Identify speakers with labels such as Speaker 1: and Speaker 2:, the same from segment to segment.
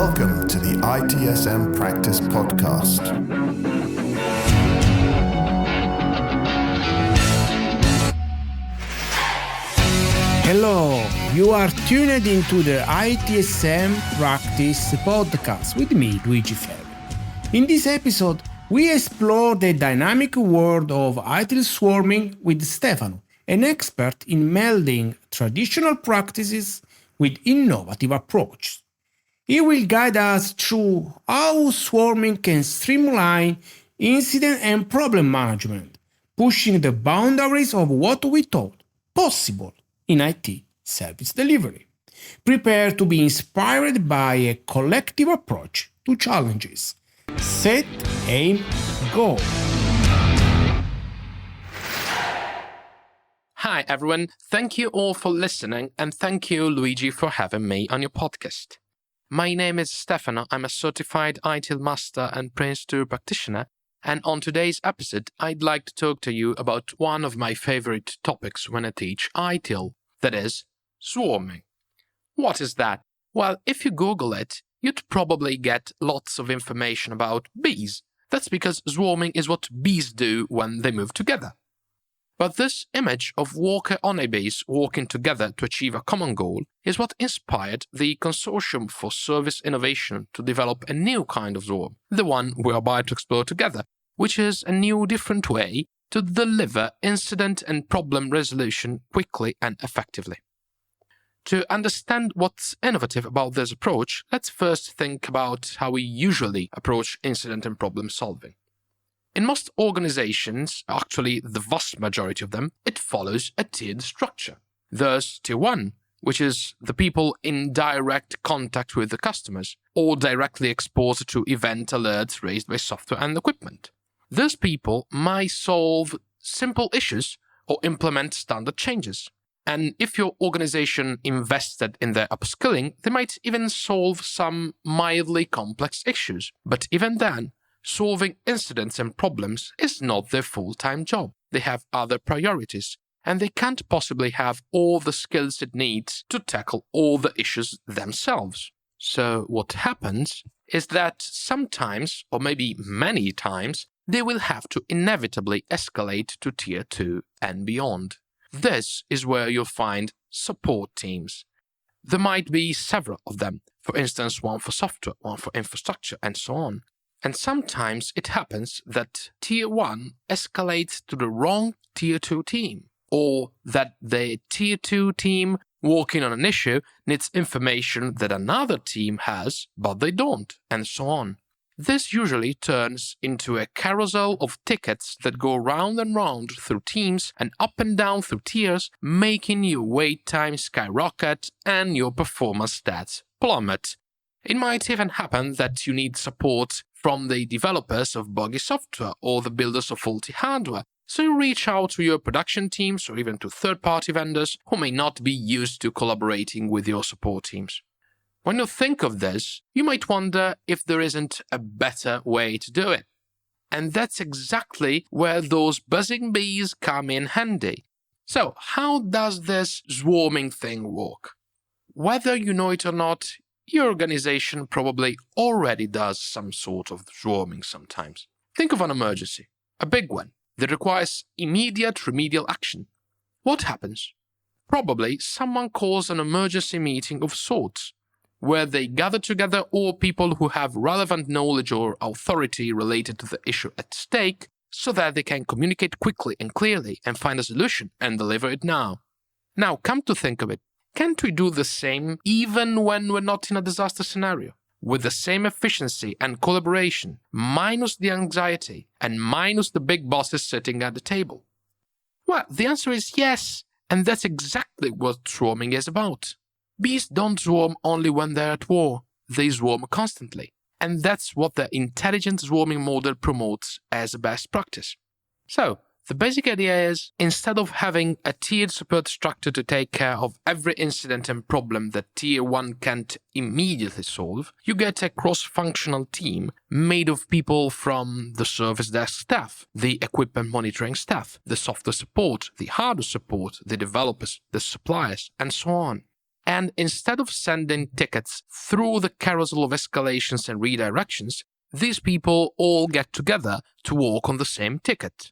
Speaker 1: Welcome to the ITSM Practice Podcast.
Speaker 2: Hello, you are tuned into the ITSM Practice Podcast with me, Luigi Ferri. In this episode, we explore the dynamic world of ITIL swarming with Stefano, an expert in melding traditional practices with innovative approaches. He will guide us through how swarming can streamline incident and problem management, pushing the boundaries of what we thought possible in IT service delivery. Prepare to be inspired by a collective approach to challenges. Set, aim, go.
Speaker 3: Hi everyone, thank you all for listening and thank you Luigi for having me on your podcast. My name is Stefano, I'm a certified ITIL master and Prince 2 practitioner, and on today's episode I'd like to talk to you about one of my favorite topics when I teach ITIL, that is, swarming. What is that? Well, if you Google it, you'd probably get lots of information about bees. That's because swarming is what bees do when they move together. But this image of worker honeybees working together to achieve a common goal is what inspired the Consortium for Service Innovation to develop a new kind of swarm, the one we're about to explore together, which is a new, different way to deliver incident and problem resolution quickly and effectively. To understand what's innovative about this approach, let's first think about how we usually approach incident and problem solving. In most organizations, actually the vast majority of them, it follows a tiered structure. There's Tier 1, which is the people in direct contact with the customers, or directly exposed to event alerts raised by software and equipment. These people might solve simple issues or implement standard changes. And if your organization invested in their upskilling, they might even solve some mildly complex issues. But even then, solving incidents and problems is not their full-time job. They have other priorities, and they can't possibly have all the skills it needs to tackle all the issues themselves. So what happens is that sometimes, or maybe many times, they will have to inevitably escalate to Tier 2 and beyond. This is where you'll find support teams. There might be several of them, for instance, one for software, one for infrastructure, and so on. And sometimes it happens that Tier 1 escalates to the wrong Tier 2 team, or that the Tier 2 team working on an issue needs information that another team has, but they don't, and so on. This usually turns into a carousel of tickets that go round and round through teams and up and down through tiers, making your wait time skyrocket and your performance stats plummet. It might even happen that you need support from the developers of buggy software or the builders of faulty hardware, so you reach out to your production teams or even to third-party vendors who may not be used to collaborating with your support teams. When you think of this, you might wonder if there isn't a better way to do it. And that's exactly where those buzzing bees come in handy. So, how does this swarming thing work? Whether you know it or not, your organization probably already does some sort of swarming sometimes. Think of an emergency, a big one, that requires immediate remedial action. What happens? Probably someone calls an emergency meeting of sorts, where they gather together all people who have relevant knowledge or authority related to the issue at stake, so that they can communicate quickly and clearly and find a solution and deliver it now. Now, come to think of it, can't we do the same even when we're not in a disaster scenario? With the same efficiency and collaboration, minus the anxiety and minus the big bosses sitting at the table? Well, the answer is yes, and that's exactly what swarming is about. Bees don't swarm only when they're at war, they swarm constantly. And that's what the intelligent swarming model promotes as a best practice. So, the basic idea is, instead of having a tiered support structure to take care of every incident and problem that Tier 1 can't immediately solve, you get a cross-functional team made of people from the service desk staff, the equipment monitoring staff, the software support, the hardware support, the developers, the suppliers, and so on. And instead of sending tickets through the carousel of escalations and redirections, these people all get together to work on the same ticket.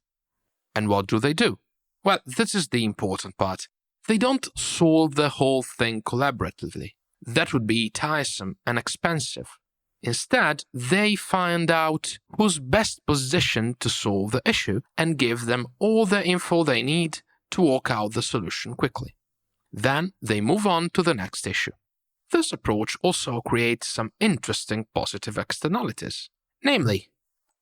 Speaker 3: And what do? Well, this is the important part. They don't solve the whole thing collaboratively. That would be tiresome and expensive. Instead, they find out who's best positioned to solve the issue and give them all the info they need to work out the solution quickly. Then they move on to the next issue. This approach also creates some interesting positive externalities. Namely,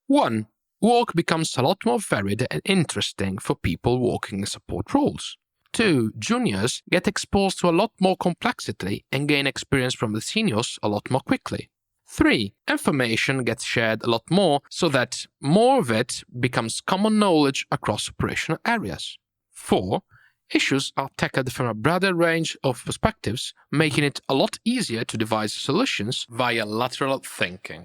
Speaker 3: 1. Work becomes a lot more varied and interesting for people working in support roles. 2. Juniors get exposed to a lot more complexity and gain experience from the seniors a lot more quickly. 3. Information gets shared a lot more so that more of it becomes common knowledge across operational areas. 4. Issues are tackled from a broader range of perspectives, making it a lot easier to devise solutions via lateral thinking.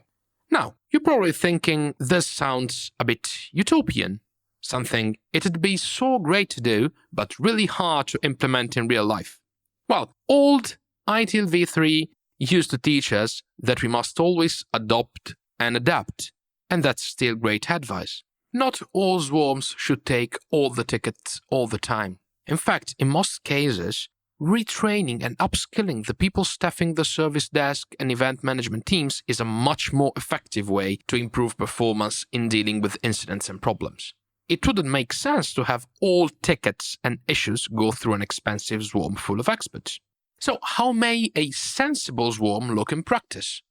Speaker 3: Now, you're probably thinking this sounds a bit utopian, something it'd be so great to do, but really hard to implement in real life. Well, old ITIL v3 used to teach us that we must always adopt and adapt, and that's still great advice. Not all swarms should take all the tickets all the time. In fact, in most cases, retraining and upskilling the people staffing the service desk and event management teams is a much more effective way to improve performance in dealing with incidents and problems. It wouldn't make sense to have all tickets and issues go through an expensive swarm full of experts. So how may a sensible swarm look in practice?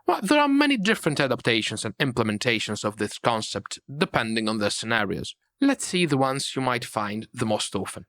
Speaker 3: Well, there are many different adaptations and implementations of this concept depending on the scenarios. Let's see the ones you might find the most often.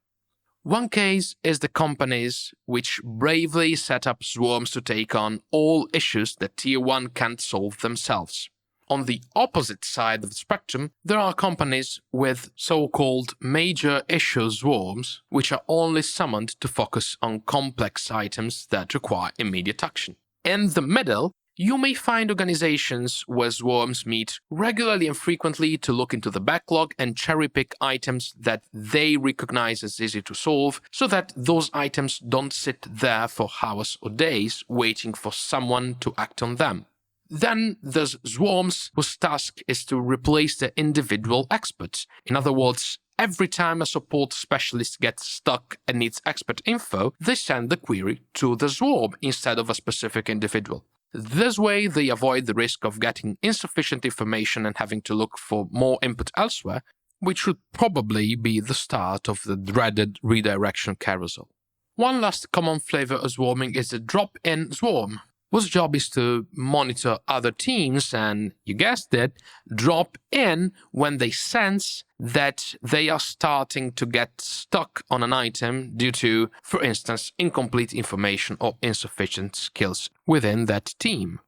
Speaker 3: One case is the companies which bravely set up swarms to take on all issues that Tier 1 can't solve themselves. On the opposite side of the spectrum, there are companies with so-called major issue swarms, which are only summoned to focus on complex items that require immediate action. In the middle, you may find organizations where swarms meet regularly and frequently to look into the backlog and cherry-pick items that they recognize as easy to solve, so that those items don't sit there for hours or days waiting for someone to act on them. Then there's swarms whose task is to replace the individual experts. In other words, every time a support specialist gets stuck and needs expert info, they send the query to the swarm instead of a specific individual. This way, they avoid the risk of getting insufficient information and having to look for more input elsewhere, which would probably be the start of the dreaded redirection carousel. One last common flavor of swarming is the drop-in swarm, whose job is to monitor other teams and, you guessed it, drop in when they sense that they are starting to get stuck on an item due to, for instance, incomplete information or insufficient skills within that team.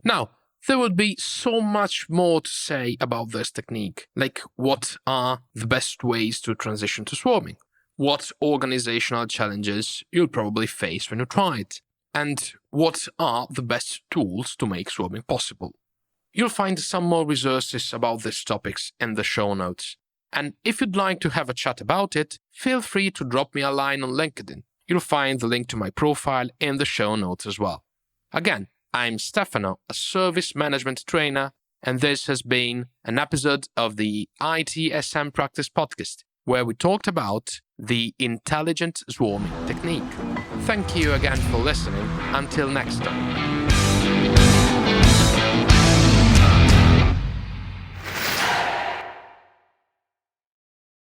Speaker 3: Now, there would be so much more to say about this technique, like what are the best ways to transition to swarming, what organizational challenges you'll probably face when you try it, and what are the best tools to make swarming possible. You'll find some more resources about these topics in the show notes. And if you'd like to have a chat about it, feel free to drop me a line on LinkedIn. You'll find the link to my profile in the show notes as well. Again, I'm Stefano, a service management trainer, and this has been an episode of the ITSM Practice Podcast, where we talked about the intelligent swarming technique. Thank you again for listening. Until next time.